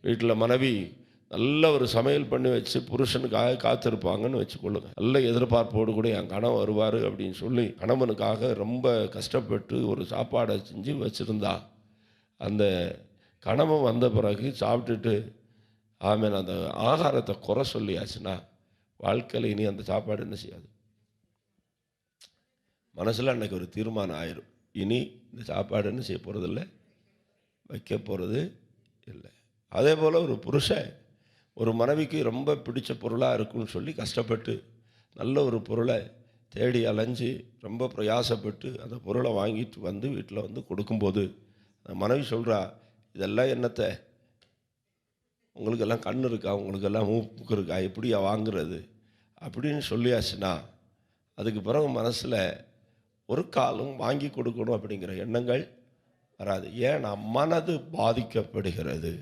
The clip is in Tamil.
வீட்டில் மனைவி நல்ல ஒரு சமையல் பண்ணி வச்சு புருஷனுக்காக காத்திருப்பாங்கன்னு வச்சுக்கொள்ளுங்க. நல்ல எதிர்பார்ப்போடு கூட என் கணவன் வருவார் அப்படின்னு சொல்லி கணவனுக்காக ரொம்ப கஷ்டப்பட்டு ஒரு சாப்பாடை செஞ்சு வச்சுருந்தா, அந்த கணவன் வந்த பிறகு சாப்பிட்டுட்டு ஆமேன் அந்த ஆகாரத்தை குறை சொல்லியாச்சுன்னா, வாழ்க்கையில் இனி அந்த சாப்பாடு என்ன செய்யாது. மனசில் அன்றைக்கி ஒரு தீர்மானம் ஆயிரும். இனி இந்த சாப்பாடு என்ன செய்ய போகிறதில்ல, வைக்க போகிறது இல்லை. அதே போல் ஒரு புருஷன் ஒரு மனைவிக்கு ரொம்ப பிடிச்ச பொருளாக இருக்குன்னு சொல்லி கஷ்டப்பட்டு நல்ல ஒரு பொருளை தேடி அலைஞ்சு ரொம்ப பிரயாசப்பட்டு அந்த பொருளை வாங்கிட்டு வந்து வீட்டில் வந்து கொடுக்கும்போது அந்த மனைவி சொல்கிறா, இதெல்லாம் என்னத்தை, உங்களுக்கெல்லாம் கண் இருக்கா, உங்களுக்கெல்லாம் மூக்கு இருக்கா, எப்படியா வாங்குறது அப்படின்னு சொல்லியாச்சுன்னா, அதுக்கு பிறகு மனசில் ஒரு காலம் வாங்கி கொடுக்கணும் அப்படிங்கிற எண்ணங்கள் வராது. ஏன்னா மனது பாதிக்கப்படுகிறது.